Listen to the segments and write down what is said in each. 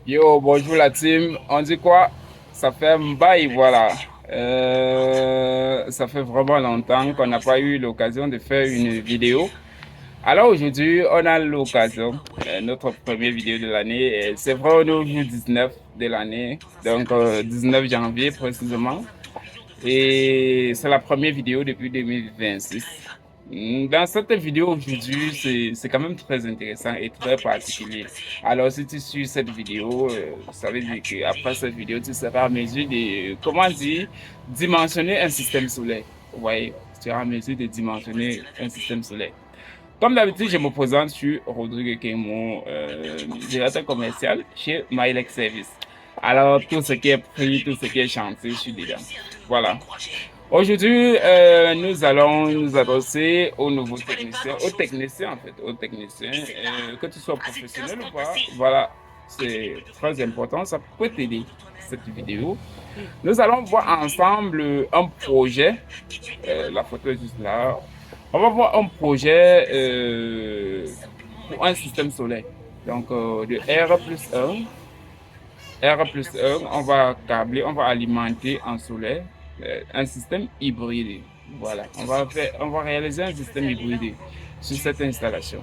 Yo, bonjour la team. On dit quoi? Ça fait un bail, voilà. Ça fait vraiment longtemps qu'on n'a pas eu l'occasion de faire une vidéo. Alors aujourd'hui, on a l'occasion, notre première vidéo de l'année. C'est vrai, on est au jour 19 de l'année, donc 19 janvier précisément. Et c'est la première vidéo depuis 2026. Dans cette vidéo aujourd'hui, c'est quand même très intéressant et très particulier. Alors, si tu suis cette vidéo, ça veut dire qu'après cette vidéo, tu seras en mesure de, comment dire, dimensionner un système solaire. Vous voyez, tu seras en mesure de dimensionner un système solaire. Comme d'habitude, je me présente, je suis Rodrigue Kemo, directeur commercial chez Milex Service. Alors, tout ce qui est prix, tout ce qui est chantier, je suis dedans. Voilà. Aujourd'hui, nous allons nous adresser aux nouveaux techniciens, aux techniciens en fait, aux techniciens, que tu sois professionnel ou pas. Voilà, c'est très important, ça peut t'aider cette vidéo. Nous allons voir ensemble un projet, la photo est juste là. On va voir un projet pour un système solaire. Donc de R plus 1, on va câbler, on va alimenter en solaire un système hybride. Voilà, on va réaliser un système hybride sur cette installation.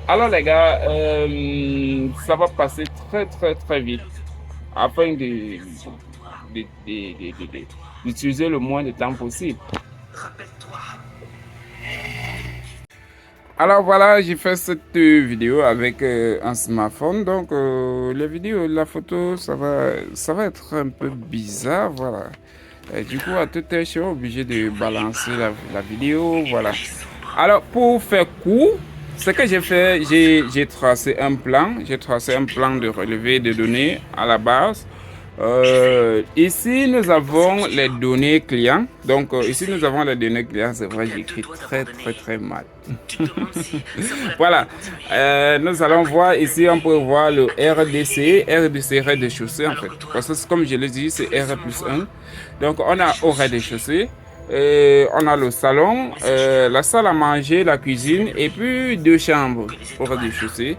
Alors les gars, ça va passer très vite afin d'utiliser le moins de temps possible. Alors voilà, j'ai fait cette vidéo avec un smartphone. Donc la vidéo, la photo, ça va être un peu bizarre, voilà. Et du coup, à tout heure, je suis obligé de balancer la vidéo, voilà. Alors pour faire court, ce que j'ai fait, j'ai tracé un plan. J'ai tracé un plan de relevé de données à la base. Ici, nous avons les données clients. Donc, ici, nous avons les données clients. C'est vrai, j'écris très mal. Voilà. Nous allons voir ici, on peut voir le RDC. RDC, rez-de-chaussée, en fait. Parce que, comme je l'ai dit, c'est R+1. Donc, on a au rez-de-chaussée. On a le salon, la salle à manger, la cuisine et puis deux chambres au rez-de-chaussée.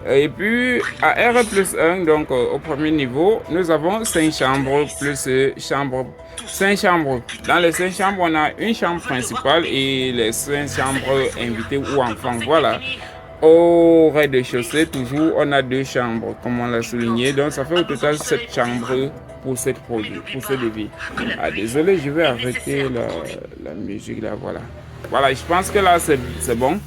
Et puis à R+1, donc au premier niveau, nous avons 5 chambres plus chambres. 5 chambres. Dans les 5 chambres, on a une chambre principale et les 5 chambres invitées ou enfants. Voilà. Au rez-de-chaussée, toujours, on a 2 chambres, comme on l'a souligné. Donc ça fait au total 7 chambres pour cette produit, pour ce devis. Ah, désolé, je vais arrêter la musique là. Voilà. Voilà, je pense que là c'est bon.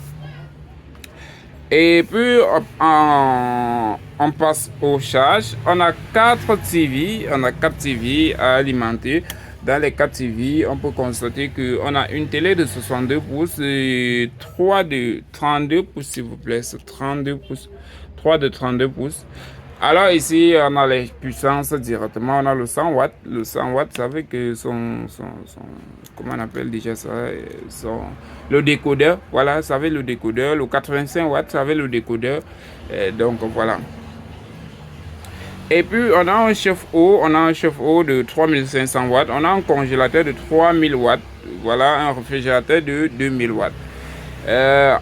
Et puis, on passe aux charges. On a 4 TV, on a 4 TV à alimenter. Dans les 4 TV, on peut constater qu'on a une télé de 62 pouces et 3 de 32 pouces, s'il vous plaît. C'est 32 pouces. 3 de 32 pouces. Alors ici, on a les puissances directement. On a le 100 watts. Le 100 watts, ça veut que comment on appelle déjà ça? Le décodeur. Voilà, ça veut le décodeur. Le 85 watts, ça veut le décodeur. Donc voilà. Et puis, on a un chauffe-eau. On a un chauffe-eau de 3500 watts. On a un congélateur de 3000 watts. Voilà, un réfrigérateur de 2000 watts.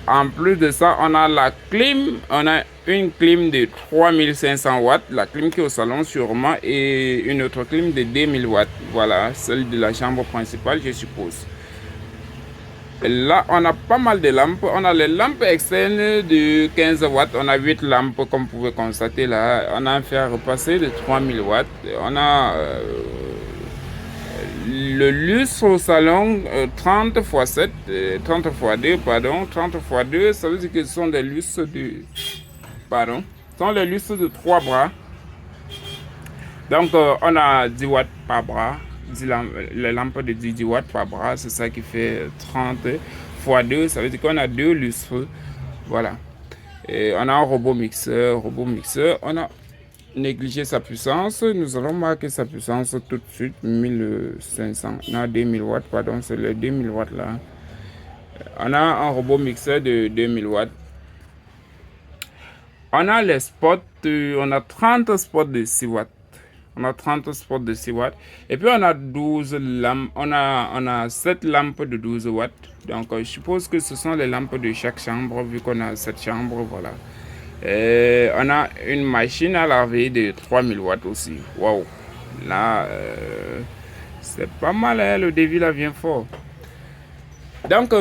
En plus de ça, on a la clim. On a une clim de 3500 watts. La clim qui est au salon sûrement. Et une autre clim de 2000 watts. Voilà, celle de la chambre principale, je suppose. Là, on a pas mal de lampes. On a les lampes externes de 15 watts. On a 8 lampes, comme vous pouvez constater là. On a un fer repassé de 3000 watts. On a le lustre au salon 30 x 7, 30 x 2, pardon. 30 x 2, ça veut dire que ce sont des lustres de. Pardon. Ce sont les lustres de 3 bras. Donc, on a 10 watts par bras. Les lampes de 10 watts par bras, c'est ça qui fait 30 x 2. Ça veut dire qu'on a 2 lustres. Voilà. Et on a un robot mixeur. On a négligé sa puissance. Nous allons marquer sa puissance tout de suite. 1500. On a 2000 watts, pardon. C'est les 2000 watts là. On a un robot mixeur de 2000 watts. On a les spots. On a 30 spots de 6 watts. On a 30 spots de 6 watts. Et puis on a 12 lampes. On a 7 lampes de 12 watts. Donc je suppose que ce sont les lampes de chaque chambre, vu qu'on a 7 chambres. Voilà. On a une machine à laver de 3000 watts aussi. Waouh! Là, c'est pas mal, hein, le devis là vient fort. Donc,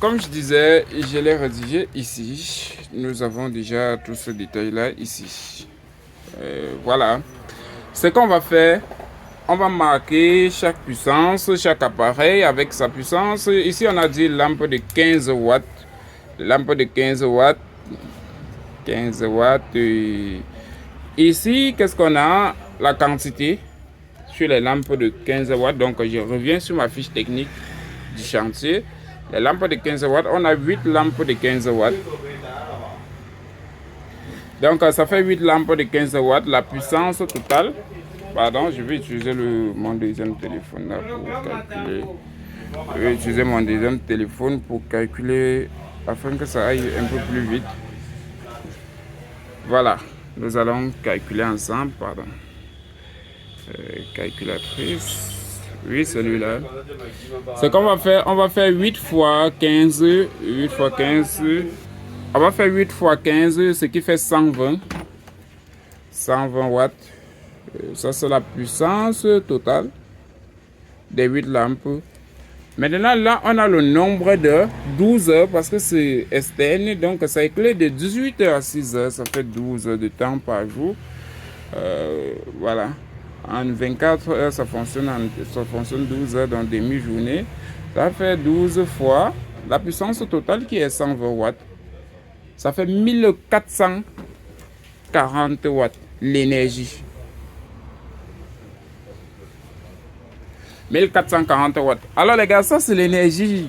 comme je disais, je l'ai rédigé ici. Nous avons déjà tout ce détail là ici. Voilà. Ce qu'on va faire, on va marquer chaque puissance, chaque appareil avec sa puissance. Ici, on a dit lampe de 15 watts. Lampe de 15 watts. 15 watts. Ici, qu'est-ce qu'on a? La quantité sur les lampes de 15 watts. Donc, je reviens sur ma fiche technique du chantier. Les lampes de 15 watts, on a 8 lampes de 15 watts. Donc, ça fait 8 lampes de 15 watts. La puissance totale, pardon, je vais utiliser mon deuxième téléphone là pour calculer. Je vais utiliser mon deuxième téléphone pour calculer afin que ça aille un peu plus vite. Voilà, nous allons calculer ensemble, pardon. Calculatrice. Oui, celui-là. Ce qu'on va faire, on va faire 8 fois 15. 8 fois 15. On va faire 8 fois 15, ce qui fait 120. 120 watts. Ça, c'est la puissance totale des 8 lampes. Maintenant, là, on a le nombre de 12 heures parce que c'est externe. Donc, ça éclaire de 18 heures à 6 heures. Ça fait 12 heures de temps par jour. Voilà. En 24 heures, ça fonctionne 12 heures dans demi-journée. Ça fait 12 fois la puissance totale qui est 120 watts. Ça fait 1440 watts l'énergie. 1440 watts. Alors les gars, ça c'est l'énergie.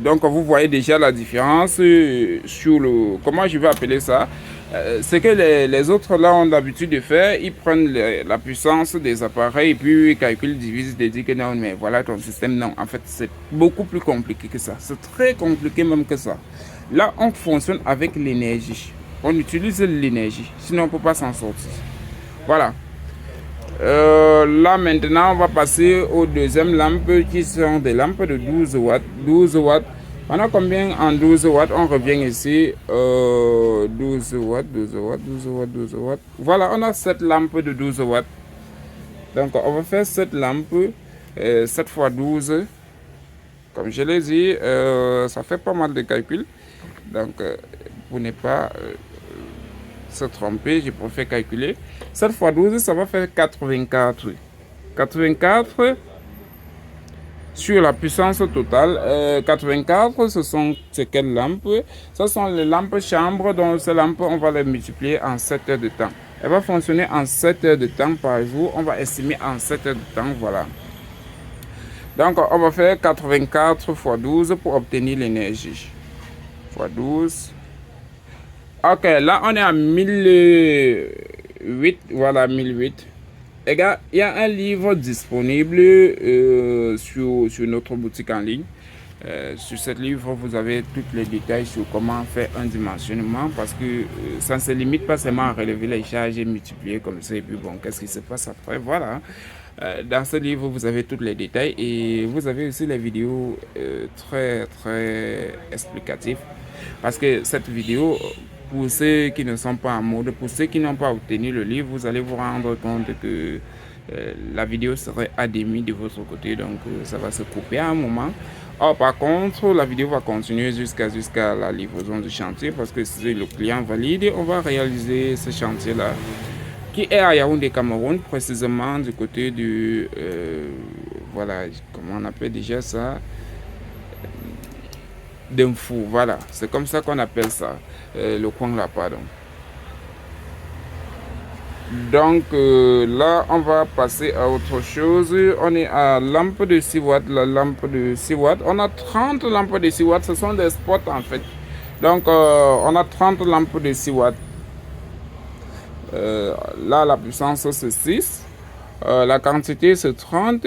Donc vous voyez déjà la différence sur le... Comment je vais appeler ça? C'est que les autres là ont l'habitude de faire. Ils prennent la puissance des appareils et puis ils calculent, divisent, ils disent que non, mais voilà ton système. Non, en fait c'est beaucoup plus compliqué que ça. C'est très compliqué même que ça. Là on fonctionne avec l'énergie. On utilise l'énergie. Sinon on ne peut pas s'en sortir. Voilà. Là maintenant on va passer aux deuxièmes lampes qui sont des lampes de 12 watts. 12 watts. On a combien en 12 watts? On revient ici. 12 watts, 12 watts, 12 watts, 12 watts. Voilà, on a 7 lampes de 12 watts. Donc on va faire 7 lampes. 7 fois 12. Comme je l'ai dit, ça fait pas mal de calculs. Donc pour ne pas se tromper, je préfère calculer. 7 fois 12, ça va faire 84. 84 sur la puissance totale. 84, c'est quelles lampes? Ce sont les lampes chambre. Donc ces lampes, on va les multiplier en 7 heures de temps. Elle va fonctionner en 7 heures de temps par jour. On va estimer en 7 heures de temps. Voilà. Donc on va faire 84 fois 12 pour obtenir l'énergie. Fois 12. Ok, là on est à 1008, voilà 1008. Les gars, il y a un livre disponible sur notre boutique en ligne. Sur ce livre, vous avez tous les détails sur comment faire un dimensionnement parce que ça ne se limite pas seulement à relever les charges et multiplier comme ça. Et puis bon, qu'est-ce qui se passe après? Voilà. Dans ce livre, vous avez tous les détails et vous avez aussi les vidéos très explicatives. Parce que cette vidéo, pour ceux qui ne sont pas en mode, pour ceux qui n'ont pas obtenu le livre, vous allez vous rendre compte que la vidéo serait à demi de votre côté, donc ça va se couper à un moment. Or, par contre, la vidéo va continuer jusqu'à la livraison du chantier parce que si le client valide, on va réaliser ce chantier-là qui est à Yaoundé, Cameroun, précisément du côté du... voilà, comment on appelle déjà ça? D'un fou, voilà, c'est comme ça qu'on appelle ça, le coin là, pardon. Donc là, on va passer à autre chose. On est à lampe de 6 watts, la lampe de 6 watts. On a 30 lampes de 6 watts, ce sont des spots en fait. Donc on a 30 lampes de 6 watts. Là, la puissance c'est 6. La quantité c'est 30.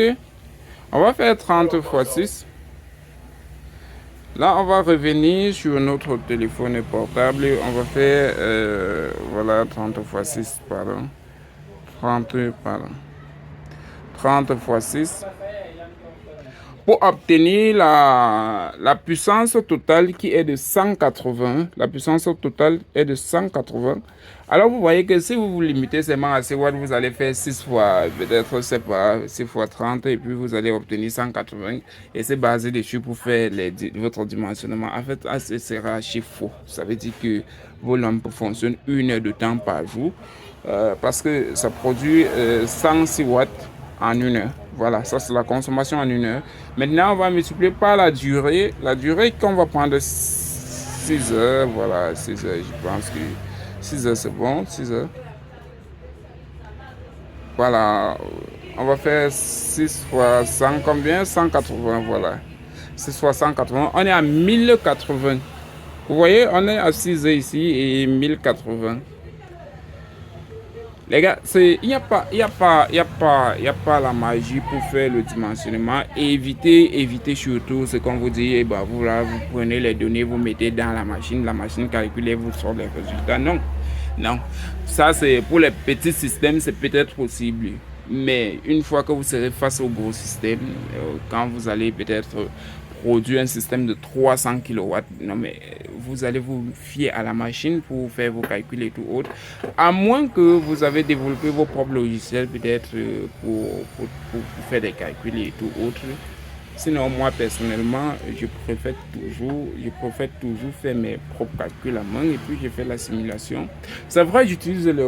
On va faire 30 fois 6. Là, on va revenir sur notre téléphone portable. On va faire, voilà, 30 fois 6, pardon. 30 fois 6. pour obtenir la puissance totale qui est de 180. La puissance totale est de 180. Alors, vous voyez que si vous vous limitez seulement à 6 watts, vous allez faire 6 fois, peut-être, c'est pas, 6 fois 30, et puis vous allez obtenir 180. Et c'est basé dessus pour faire votre dimensionnement. En fait, ce sera archi faux. Ça veut dire que vos lampes fonctionnent 1 heure de temps par jour, parce que ça produit 106 watts en 1 heure. Voilà, ça c'est la consommation en 1 heure. Maintenant, on va multiplier par la durée. La durée qu'on va prendre 6 heures. Voilà, 6 heures, je pense que 6 heures c'est bon, 6 heures. Voilà, on va faire 6 fois 100, combien? 180, voilà. 6 fois 180, on est à 1080. Vous voyez, on est à 6 heures ici et 1080. Les gars, il n'y a pas la magie pour faire le dimensionnement. Et évitez surtout ce qu'on vous dit. Bah, vous prenez les données, vous mettez dans la machine calcule et vous sort les résultats. Non, non. Ça, c'est pour les petits systèmes, c'est peut-être possible. Mais une fois que vous serez face au gros système, quand vous allez peut-être produire un système de 300 kW, non mais vous allez vous fier à la machine pour faire vos calculs et tout autre, à moins que vous avez développé vos propres logiciels peut-être pour faire des calculs et tout autre. Sinon, moi personnellement, je préfère toujours faire mes propres calculs à main et puis je fais la simulation. C'est vrai,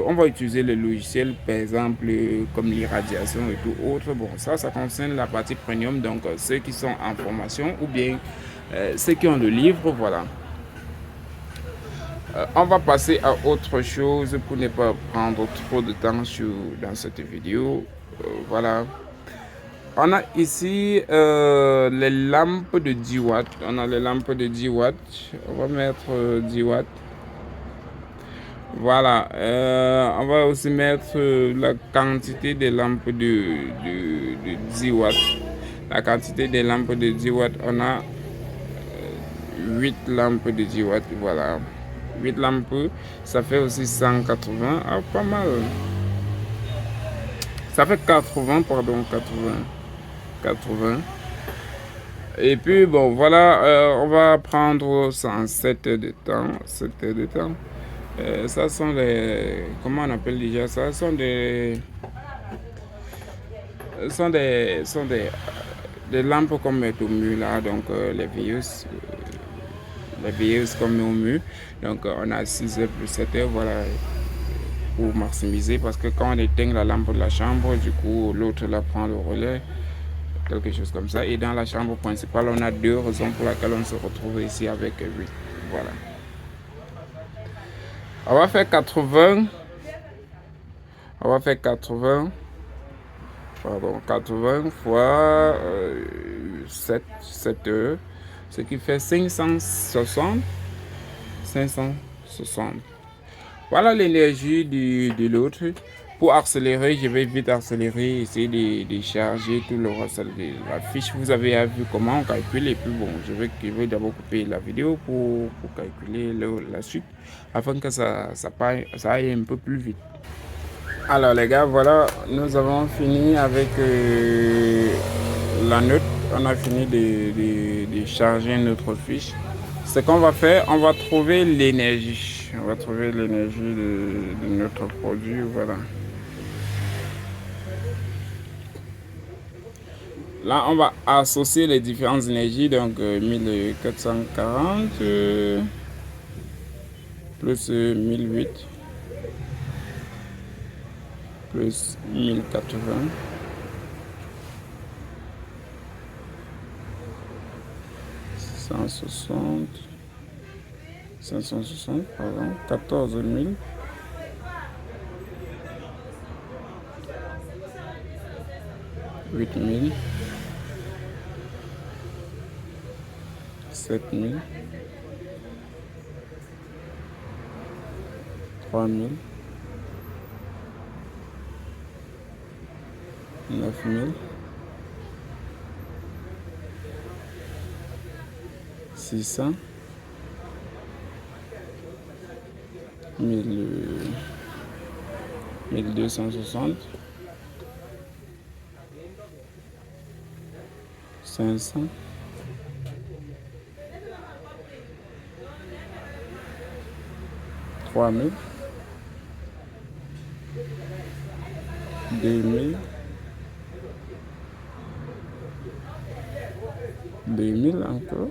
on va utiliser le logiciel, par exemple, comme l'irradiation et tout autre. Bon, ça concerne la partie premium, donc ceux qui sont en formation ou bien ceux qui ont le livre, voilà. On va passer à autre chose pour ne pas prendre trop de temps dans cette vidéo. Voilà. On a ici les lampes de 10 watts. On a les lampes de 10 watts. On va mettre 10 watts. Voilà. On va aussi mettre la quantité des lampes de 10 watts. La quantité des lampes de 10 watts. On a 8 lampes de 10 watts. Voilà. 8 lampes. Ça fait aussi 180. Ah, pas mal. Ça fait 80, pardon. 80. Et puis bon voilà, on va prendre 107 heures de temps. 7 heures de temps. Ça sont les, comment on appelle déjà ça? Sont des lampes qu'on met au mur là, donc les veilleuses qu'on met au mur. Donc on a 6 heures plus 7 heures, voilà, pour maximiser, parce que quand on éteint la lampe de la chambre, du coup l'autre la prend le relais, quelque chose comme ça. Et dans la chambre principale, on a 2 raisons pour lesquelles on se retrouve ici avec 8. Voilà. On va faire 80. On va faire 80. Pardon, 80 fois 7 heures. Ce qui fait 560. 560. Voilà l'énergie de l'autre. Pour accélérer, je vais vite accélérer, essayer de charger tout le reste de la fiche. Vous avez vu comment on calcule. Et puis bon, je vais d'abord couper la vidéo pour calculer la suite, afin que ça aille un peu plus vite. Alors les gars, voilà, nous avons fini avec la note. On a fini de charger notre fiche. Ce qu'on va faire, on va trouver l'énergie. On va trouver l'énergie de notre produit, voilà. Là, on va associer les différentes énergies, donc 1440 plus 1008 plus 1080 160 560, pardon, 14 000 8 000 7 000 3 000 9 000 600 1260 500, 3000, 2000, 2000 encore,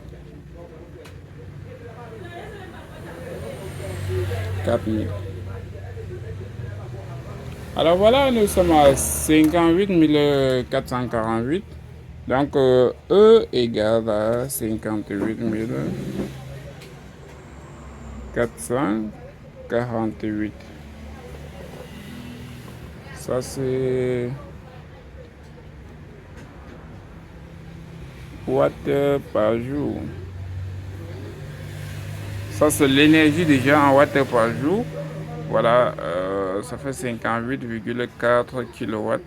4000. Alors voilà, nous sommes à 58 448. Donc, E égale à 58 448. Ça, c'est watts par jour. Ça, c'est l'énergie déjà en watts par jour. Voilà, ça fait 58,4 kilowatts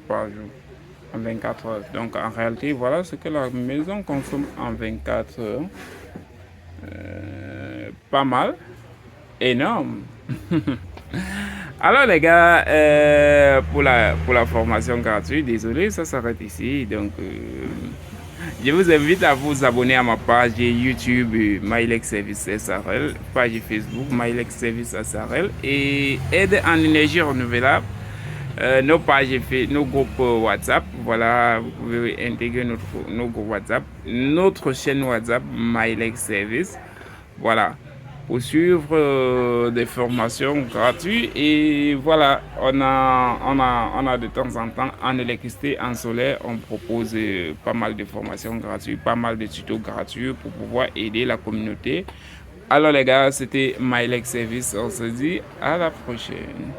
par jour en 24 heures. Donc, en réalité, voilà ce que la maison consomme en 24 heures. Pas mal, énorme. Alors les gars, pour la formation gratuite, désolé, ça s'arrête ici. Donc, je vous invite à vous abonner à ma page YouTube Mylex Service SRL, page Facebook Mylex Service SRL et Aide en énergie renouvelable. Nos pages, nos groupes WhatsApp, voilà, vous pouvez intégrer nos groupes WhatsApp, notre chaîne WhatsApp Mylex Service, voilà, pour suivre des formations gratuites. Et voilà, on a de temps en temps en électricité, en solaire, on propose pas mal de formations gratuites, pas mal de tutos gratuits pour pouvoir aider la communauté. Alors les gars, c'était Mylex Service, on se dit à la prochaine.